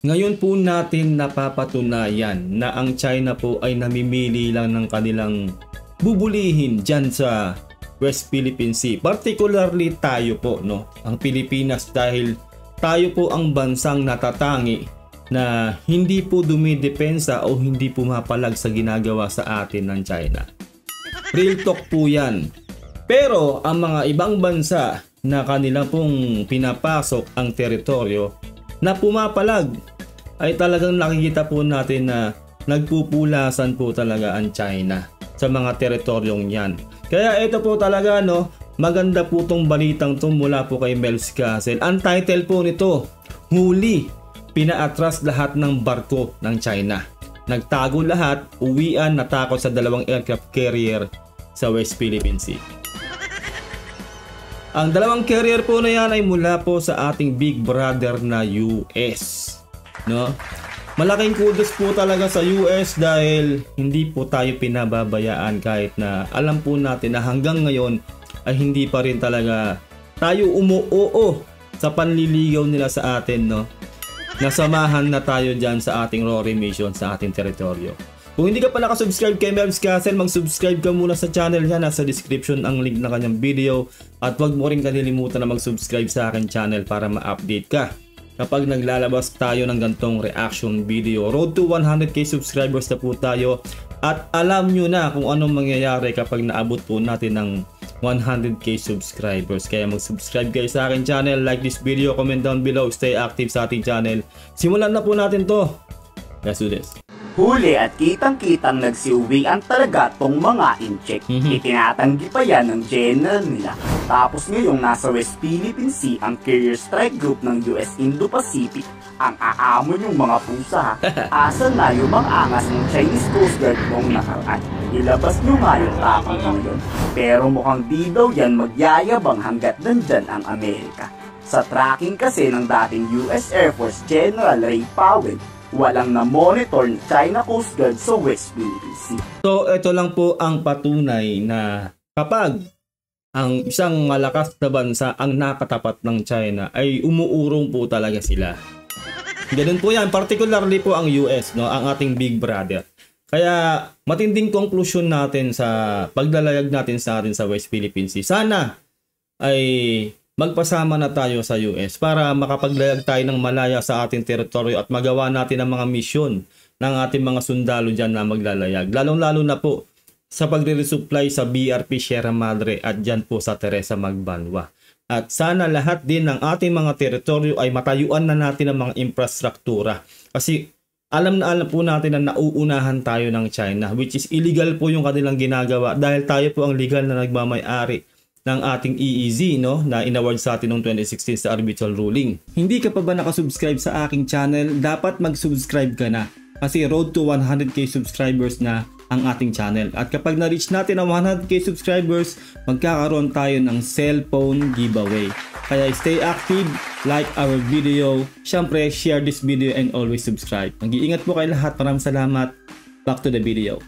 Ngayon po natin napapatunayan na ang China po ay namimili lang ng kanilang bubulihin dyan sa West Philippine Sea. Particularly tayo po, no? Ang Pilipinas, dahil tayo po ang bansang natatangi na hindi po dumidepensa o hindi pumapalag sa ginagawa sa atin ng China. Real talk po yan. Pero ang mga ibang bansa na kanila pong pinapasok ang teritoryo na pumapalag, ay talagang nakikita po natin na nagpupulasan po talaga ang China sa mga teritoryong yan. Kaya ito po talaga, no, maganda po tong balitang to mula po kay Mel's Castle. Ang title po nito, huli, pinaatras lahat ng barko ng China. Nagtago lahat, uwian, natakot sa dalawang aircraft carrier sa West Philippine Sea. Ang dalawang carrier po na yan ay mula po sa ating big brother na US. No? Malaking kudos po talaga sa US dahil hindi po tayo pinababayaan, kahit na alam po natin na hanggang ngayon ay hindi pa rin talaga tayo umuoo sa panliligaw nila sa atin, no? Nasamahan na tayo dyan sa ating RORI mission sa ating teritoryo. Kung hindi ka pa nakasubscribe kay Mel's Castle, mag-subscribe ka muna sa channel niya. Nasa description ang link na kanyang video. At wag mo rin kalilimutan na mag-subscribe sa akin channel para ma-update ka kapag naglalabas tayo ng gantong reaction video. Road to 100k subscribers na po tayo. At alam nyo na kung anong mangyayari kapag naabot po natin ng 100k subscribers. Kaya mag-subscribe kayo sa akin channel, like this video, comment down below, stay active sa ating channel. Simulan na po natin to. Let's do this. Huli at kitang-kitang nagsiuwian talaga tong mga incheck. Itinatanggi pa yan ng general nila. Tapos ngayong nasa West Philippine Sea ang Carrier Strike Group ng US Indo-Pacific, ang aamon yung mga pusa. Asan na yung mga angas ng Chinese Coast Guard mong nakaraan? Ilabas nyo nga yung tapang ngayon. Pero mukhang di daw yan magyayabang hanggat nandyan ang Amerika. Sa tracking kasi ng dating US Air Force General Ray Powell, walang na-monitor ng China Coast Guard sa West Philippine Sea. So ito lang po ang patunay na kapag ang isang malakas na bansa ang nakatapat ng China ay umuurong po talaga sila. Ganun po yan, particularly po ang US, no, ang ating big brother. Kaya matinding conclusion natin sa paglalayag natin sa atin sa West Philippine Sea. Sana ay magpasama na tayo sa US para makapaglayag tayo ng malaya sa ating teritoryo at magawa natin ang mga misyon ng ating mga sundalo dyan na maglalayag. Lalong-lalo na po sa pagre-resupply sa BRP Sierra Madre at dyan po sa Teresa Magbanwa. At sana lahat din ng ating mga teritoryo ay matayuan na natin ang mga infrastruktura. Kasi alam na alam po natin na nauunahan tayo ng China, which is illegal po yung kanilang ginagawa dahil tayo po ang legal na nagmamay-ari ng ating EEZ, no, na inaward sa atin noong 2016 sa arbitral ruling. Hindi ka pa ba nakasubscribe sa aking channel? Dapat mag-subscribe ka na kasi road to 100k subscribers na ang ating channel. At kapag na-reach natin ang 100k subscribers, magkakaroon tayo ng cellphone giveaway. Kaya stay active, like our video, syempre share this video and always subscribe. Mag-iingat po kayo lahat. Maraming salamat. Back to the video.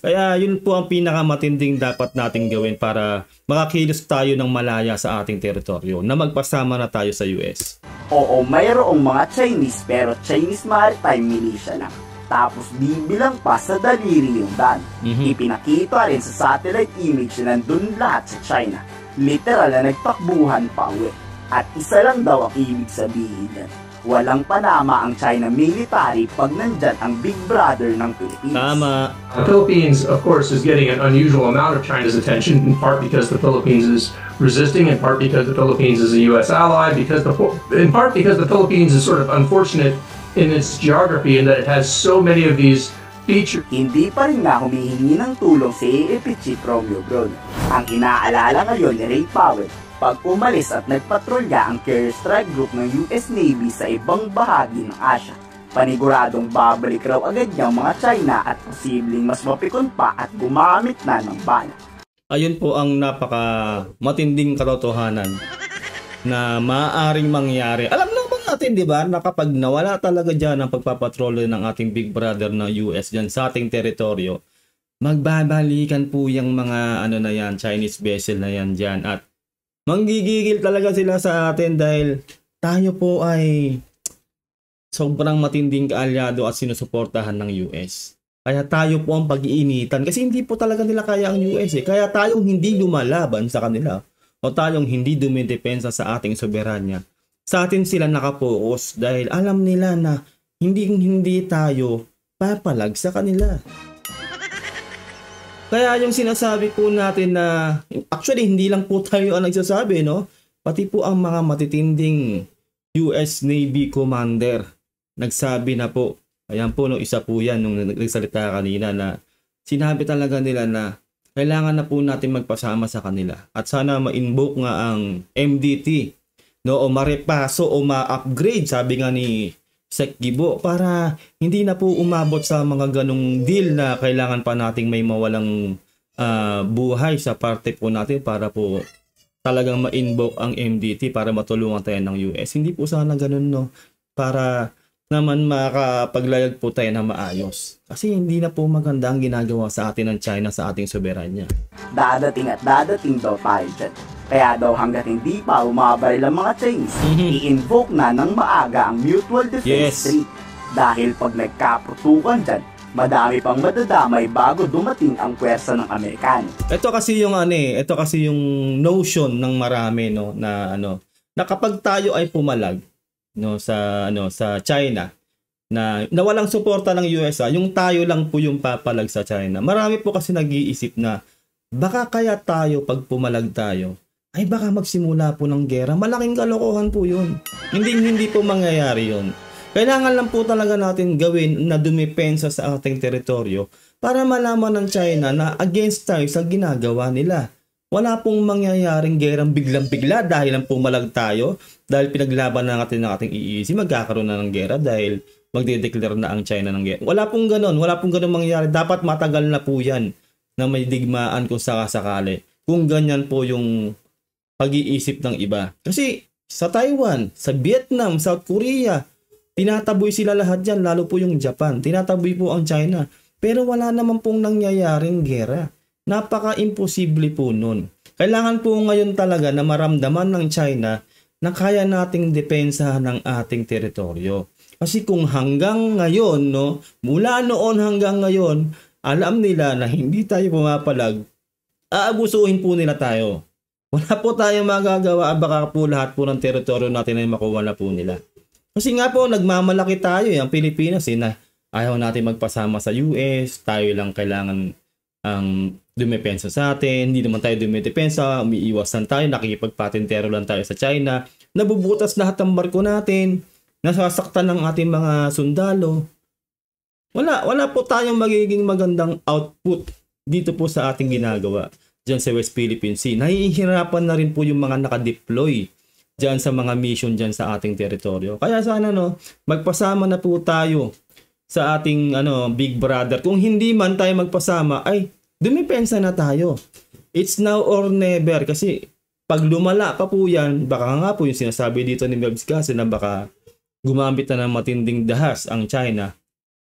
Kaya yun po ang pinakamatinding dapat nating gawin para makakilos tayo ng malaya sa ating teritoryo na magpasama na tayo sa US. Oo, mayroong mga Chinese pero Chinese Maritime Militia na. Tapos bibilang pa sa daliri yung dan. Ipinakita rin sa satellite image na nandun lahat sa China. Literal na nagtakbuhan pa uwi. At isa lang daw ang ibig sabihin yan. Walang panama ang China military pag nandyan ang big brother ng Philippines. Tama. The Philippines, of course, is getting an unusual amount of China's attention, in part because the Philippines is resisting, in part because the Philippines is a U.S. ally, in part because the Philippines is sort of unfortunate in its geography in that it has so many of these features. Hindi pa rin nga humihingi ng tulong si AFP Chief Romeo Bron. Ang inaalala ngayon ni Ray Powell, pag umalis at nagpatrolya ang Carrier Strike Group ng US Navy sa ibang bahagi ng Asia, paniguradong babalik raw agad niyang mga China at posibleng mas mapikon pa at gumamit na ng bala. Ayun po ang napaka matinding katotohanan na maaaring mangyari. Alam naman natin, di ba, na kapag nawala talaga dyan ang pagpapatrolyo ng ating big brother na US dyan sa ating teritoryo, magbabalikan po yung mga ano na yan, Chinese vessel na yan dyan at manggigigil talaga sila sa atin dahil tayo po ay sobrang matinding kaalyado at sinusuportahan ng US. Kaya tayo po ang pag-iinitan kasi hindi po talaga nila kaya ang US eh. Kaya tayong hindi lumalaban sa kanila o tayong hindi dumidepensa sa ating soberanya. Sa atin sila nakapokus dahil alam nila na hindi tayo papalag sa kanila. Kaya yung sinasabi po natin na actually hindi lang po tayo ang nagsasabi, no? Pati po ang mga matitinding US Navy Commander nagsabi na po. Ayan po, no, isa po yan nung nagsalita kanina na sinabi talaga nila na kailangan na po natin magpasama sa kanila. At sana ma-invoke nga ang MDT, no, o marepaso o ma-upgrade, sabi nga ni Sec Gibo, para hindi na po umabot sa mga ganong deal na kailangan pa nating may mawalang buhay sa parte po natin para po talagang ma-invoke ang MDT para matulungan tayo ng US. Hindi po sana ganun, no, para naman makapaglayag po tayo na maayos. Kasi hindi na po maganda ang ginagawa sa atin ng China sa ating soberanya. Dadating at dadating daw tayo dyan. Kaya daw hanggat hindi pa umabaril ang mga Chinese, i-invoke na ng maaga ang Mutual Defense Treaty. Dahil pag nagkaputukan dyan, madami pang madadamay bago dumating ang pwersa ng Amerikano. Ito kasi yung notion ng marami, no, na kapag tayo ay pumalag, no, sa China na walang suporta ng US, yung tayo lang po yung papalag sa China. Marami po kasi nag-iisip na baka kaya tayo pag pumalag tayo ay baka magsimula po ng gera. Malaking kalokohan po yun. Hindi po mangyayari yun. Kailangan lang po talaga natin gawin na dumipensa sa ating teritoryo para malaman ng China na against tayo sa ginagawa nila. Wala pong mangyayaring gerang biglang-bigla dahil lang pumalag tayo, dahil pinaglaban na natin ng ating EEC, magkakaroon na ng gera dahil magde-declare na ang China ng gera. Wala pong ganon mangyayari. Dapat matagal na po yan na may digmaan kung sakasakali. Kung ganyan po yung pag-iisip ng iba. Kasi sa Taiwan, sa Vietnam, South Korea, tinataboy sila lahat dyan, lalo po yung Japan. Tinataboy po ang China. Pero wala naman pong nangyayaring gera. Napaka-imposible po nun. Kailangan po ngayon talaga na maramdaman ng China na kaya nating depensahan ng ating teritoryo. Kasi kung hanggang ngayon, no, mula noon hanggang ngayon, alam nila na hindi tayo pumapalag, aabusuhin po nila tayo. Wala po tayong magagawa, baka po lahat po ng teritoryo natin ay makuha na po nila. Kasi nga po, nagmamalaki tayo, ang Pilipinas, na ayaw natin magpasama sa US, tayo lang kailangan ang dumepensa sa atin, hindi naman tayo dumepensa, umiiwasan tayo, nakikipagpatentero lang tayo sa China, nabubutas lahat ng barko natin, nasasaktan ng ating mga sundalo. Wala po tayong magiging magandang output dito po sa ating ginagawa dyan sa West Philippine Sea. Nahihirapan na rin po yung mga nakadeploy dyan sa mga mission dyan sa ating teritoryo. Kaya sana, no, magpasama na po tayo sa ating big brother. Kung hindi man tayo magpasama, ay dumipensa na tayo. It's now or never. Kasi pag lumala pa po yan, baka nga po yung sinasabi dito ni Mebs kasi na baka gumamit na ng matinding dahas ang China.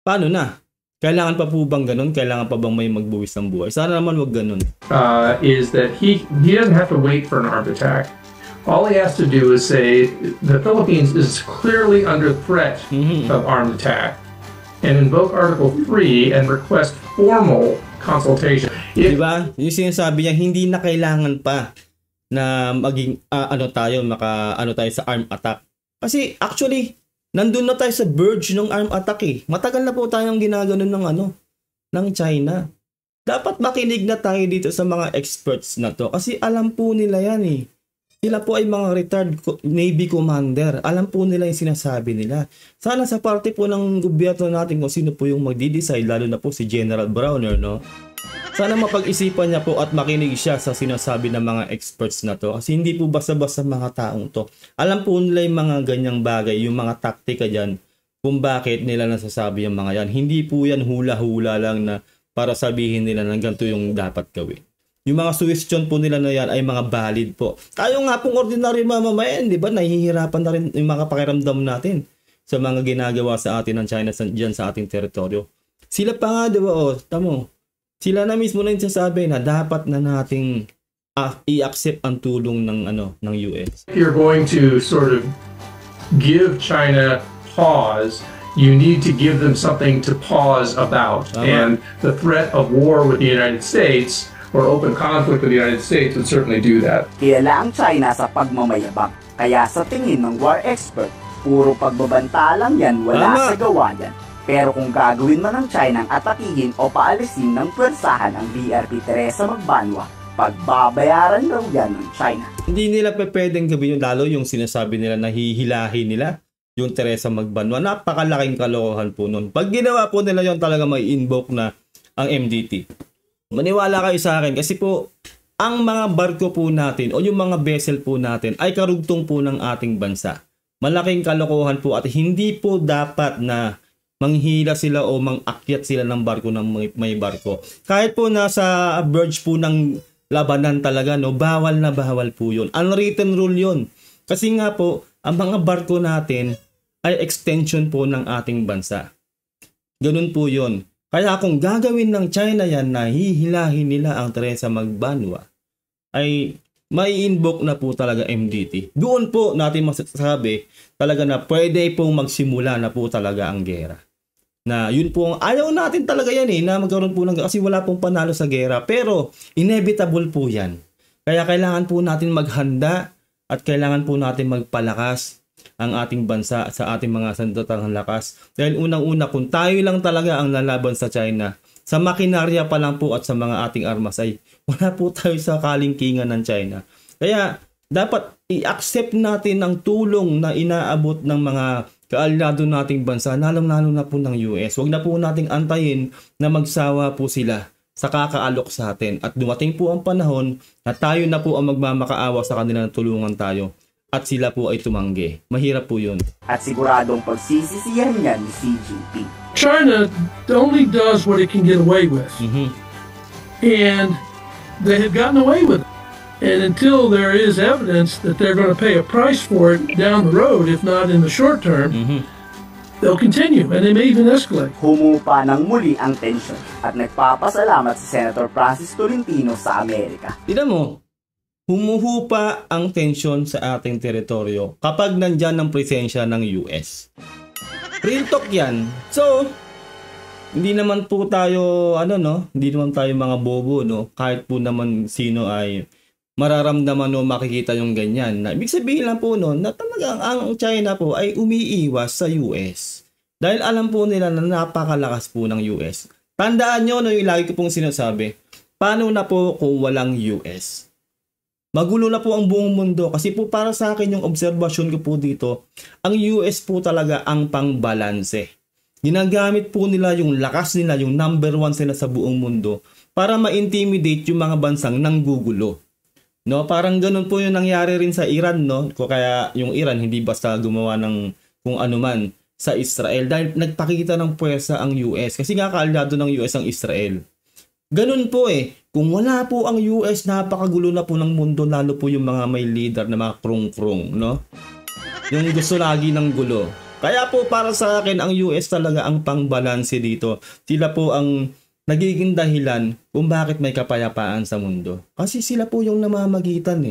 Paano na? Kailangan pa po bang ganun? Kailangan pa bang may magbuwis ng buhay? Sana naman wag ganun. Is that he doesn't have to wait for an armed attack. All he has to do is say the Philippines is clearly under threat of armed attack, and invoke Article 3 and request formal consultation. Diba? Yung sinasabi niya, hindi na kailangan pa na maging tayo sa armed attack. Kasi actually, nandun na tayo sa verge ng armed attack eh. Matagal na po tayong ginaganon ng China. Dapat makinig na tayo dito sa mga experts na to kasi alam po nila yan eh. Sila po ay mga retired Navy Commander. Alam po nila yung sinasabi nila. Sana sa parte po ng gobyerno natin kung sino po yung magdi-decide, lalo na po si General Browner, no? Sana mapag-isipan niya po at makinig siya sa sinasabi ng mga experts na to. Kasi hindi po basta-basta mga taong to. Alam po nila yung mga ganyang bagay, yung mga taktika dyan, kung bakit nila nasasabi yung mga yan. Hindi po yan hula-hula lang na para sabihin nila na ganito yung dapat gawin. Yung mga suggestion po nila na yan ay mga valid po. Tayo nga pong ordinary mamamayan, di ba? Nahihirapan na rin yung mga pakiramdam natin sa mga ginagawa sa atin ng China dyan sa ating teritoryo. Sila pa nga, di ba? Tamo. Sila na mismo na yung sasabi na dapat na nating i-accept ang tulong ng US. You're going to sort of give China pause, you need to give them something to pause about. And the threat of war with the United States or open conflict with the United States would certainly do that. Kilala ang China sa pagmamayabang. Kaya sa tingin ng war expert, puro pagbabanta lang yan, wala sa gawa yan. Pero kung gagawin man ng China ang atakihin o paalisin ng pwersahan ang BRP Teresa Magbanwa, pagbabayaran daw yan ng China. Hindi nila pwedeng gawin yun, lalo yung sinasabi nila na hihilahin nila yung Teresa Magbanwa. Napakalaking kalokohan po nun. Pag ginawa po nila yun, talaga may invoke na ang MDT. Maniwala kayo sa akin kasi po ang mga barko po natin o yung mga vessel po natin ay karugtong po ng ating bansa. Malaking kalokohan po at hindi po dapat na manghila sila o mangakyat sila ng barko ng may barko. Kahit po nasa verge po ng labanan talaga, no, bawal na bawal po yun. Unwritten rule yun. Kasi nga po, ang mga barko natin ay extension po ng ating bansa. Ganun po yun. Kaya kung gagawin ng China yan na hihilahin nila ang Teresa Magbanwa, ay may invoke na po talaga MDT. Doon po natin masasabi talaga na pwede pong magsimula na po talaga ang gera. Na yun po ang ayaw natin talaga yan na magkaroon po ng kasi wala pong panalo sa gera. Pero inevitable po yan. Kaya kailangan po natin maghanda at kailangan po natin magpalakas ang ating bansa sa ating mga sandatang lakas. Dahil unang-una kung tayo lang talaga ang lalaban sa China, sa makinarya pa lang po at sa mga ating armas ay wala po tayo sa kalingkingan ng China. Kaya dapat i-accept natin ang tulong na inaabot ng mga kaalyado nating bansa, lalong-lalo na po ng US. Huwag na po nating antayin na magsawa po sila sa kakaalok sa atin. At dumating po ang panahon na tayo na po ang magmamakaawa sa kanila na tulungan tayo. At sila po ay tumanggi. Mahirap po yun. At siguradong pagsisisihan niya ni Xi Jinping. China only does what it can get away with. And they have gotten away with it. And until there is evidence that they're going to pay a price for it down the road, if not in the short term, they'll continue and they may even escalate. Humupa ng muli ang tensyon at nagpapasalamat si Senator Francis Tolentino sa Amerika. Tignan mo, humuhupa ang tensyon sa ating teritoryo kapag nandyan ang presensya ng US. Real talk yan. So, hindi naman po tayo, hindi naman tayo mga bobo, no? Kahit po naman sino ay mararamdaman o makikita yung ganyan. Na, ibig sabihin lang po no, na talagang ang China po ay umiiwas sa US. Dahil alam po nila na napakalakas po ng US. Tandaan nyo, no, yung lagi ko pong sinasabi, paano na po kung walang US? Magulo na po ang buong mundo kasi po para sa akin yung obserbasyon ko po dito, ang US po talaga ang pangbalanse. Ginagamit po nila yung lakas nila, yung number 1 sila sa buong mundo para ma-intimidate yung mga bansang nanggugulo. No, parang ganun po yung nangyari rin sa Iran, no? Kaya yung Iran hindi basta gumawa ng kung ano man sa Israel dahil nagpakita ng puwersa ang US kasi nga kaalyado ng US ang Israel. Ganun po kung wala po ang US, napakagulo na po ng mundo, lalo po yung mga may leader na mga krung-krung, no? Yung gusto lagi ng gulo. Kaya po para sa akin, ang US talaga ang pangbalanse dito. Sila po ang nagiging dahilan kung bakit may kapayapaan sa mundo. Kasi sila po yung namamagitan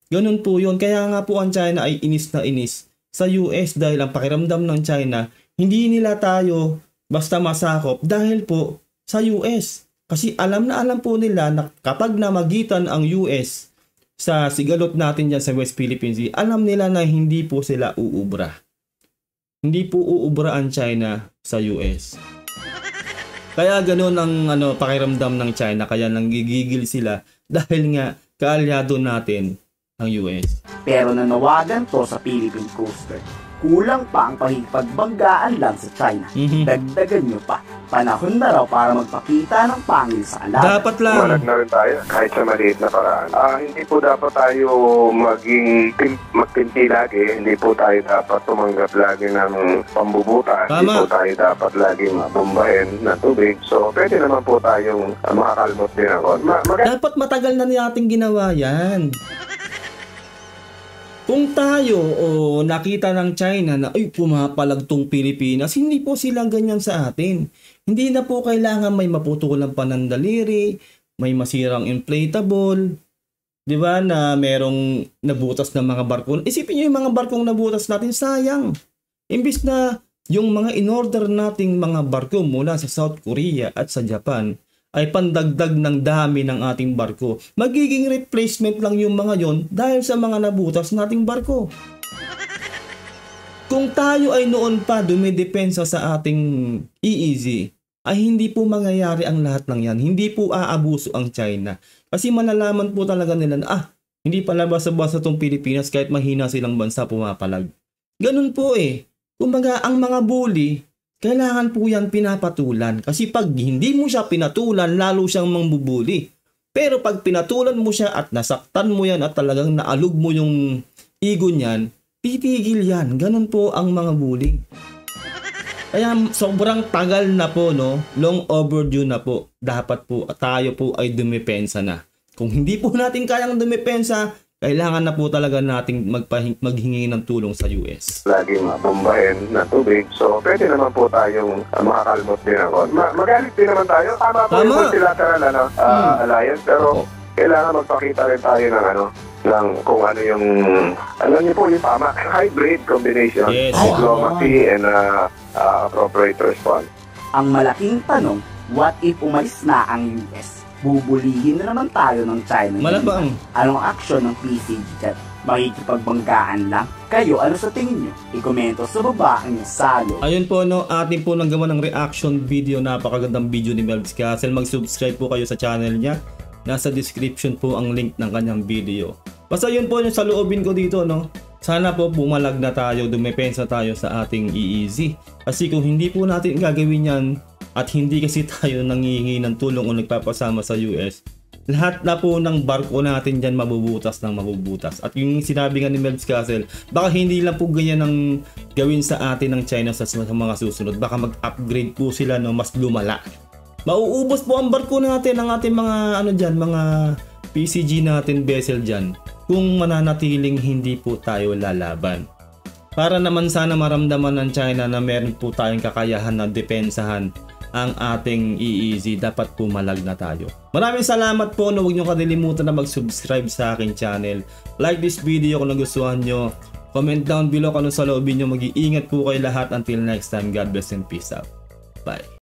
Ganun po yun. Kaya nga po ang China ay inis na inis sa US dahil ang pakiramdam ng China, hindi nila tayo basta masakop dahil po sa US. Kasi alam na alam po nila na kapag namagitan ang US sa sigalot natin dyan sa West Philippine Sea, alam nila na hindi po sila uubra. Hindi po uubra ang China sa US. Kaya ganoon ang pakiramdam ng China, kaya nanggigigil sila dahil nga kaalyado natin ang US. Pero nanawagan to sa Philippine Coast Guard. Kulang pa ang pakikipagbanggaan lang sa China. Dagdagan nyo pa. Panahon na raw para magpakita ng pangil sa alaga. Dapat lang. Malag na rin tayo kahit sa maliit na paraan. Hindi po dapat tayo magpinti lagi. Hindi po tayo dapat tumanggap lagi ng pambubutan. Tama. Hindi po tayo dapat laging bombahin ng tubig. So, pwede naman po tayong makakalmot din ako. Dapat matagal na nating ginawa yan. Kung tayo nakita ng China na ay pumapalag tong Pilipinas, hindi po sila ganyan sa atin. Hindi na po kailangan may maputulang panandaliri, may masirang inflatable, di ba, na merong nabutas ng mga barko. Isipin nyo yung mga barkong nabutas natin, sayang. Imbis na yung mga in-order nating mga barko mula sa South Korea at sa Japan ay pandagdag ng dami ng ating barko. Magiging replacement lang yung mga yon dahil sa mga nabutas nating barko. Kung tayo ay noon pa dumidepensa sa ating EEZ, ay hindi po mangyayari ang lahat ng yan. Hindi po aabuso ang China. Kasi malalaman po talaga nila na hindi pala basta-basta itong Pilipinas kahit mahina silang bansa pumapalag. Ganun po eh. Kumbaga ang mga bully, kailangan po yan pinapatulan. Kasi pag hindi mo siya pinatulan, lalo siyang mangbubuli. Pero pag pinatulan mo siya at nasaktan mo yan at talagang naalog mo yung ego niyan, titigil yan. Ganun po ang mga bully. Kaya sobrang tagal na po, no? Long overdue na po. Dapat po tayo po ay dumepensa na. Kung hindi po natin kayang dumepensa, kailangan na po talaga nating maghingi ng tulong sa US. Laging bombahin na tubig. So, pwede naman po tayong makakalmot din ako. Magalit din naman tayo. Tama po yung multilateral alliance. Pero kailangan magpakita rin tayo ng kung ano yung, alam niyo po yung tama, hybrid combination. Yes. Diplomacy and appropriate response. Ang malaking tanong, what if umalis na ang US? Bubulihin na naman tayo ng China. Malabang. Anong aksyon ng PCG dyan? Makikipagbanggaan lang? Kayo, ano sa tingin nyo? I-komento sa baba ang salo. Ayun po, no, atin po nang gawa ng reaction video. Napakagandang video ni Melvs Castle. Mag-subscribe po kayo sa channel niya. Nasa description po ang link ng kanyang video. Basta yun po yung sa loobin ko dito, no. Sana po bumalag na tayo, dumepensa tayo sa ating EEZ. Kasi kung hindi po natin gagawin yan, at hindi kasi tayo nangihingi ng tulong o nagpapasama sa US, lahat na po ng barko natin dyan mabubutas ng mabubutas. At yung sinabi nga ni Melvs Castle, baka hindi lang po ganyan ang gawin sa atin ng China sa mga susunod. Baka mag-upgrade po sila, no, mas lumala. Mauubos po ang barko natin, ang ating mga mga PCG natin, vessel dyan, kung mananatiling hindi po tayo lalaban. Para naman sana maramdaman ng China na meron po tayong kakayahan na depensahan ang ating EEZ, dapat pumalag na tayo. Maraming salamat po, huwag nyo kalilimutan na mag-subscribe sa aking channel. Like this video kung nagustuhan nyo. Comment down below kung ano sa loobin nyo. Mag-iingat po kayo lahat. Until next time, God bless and peace out. Bye.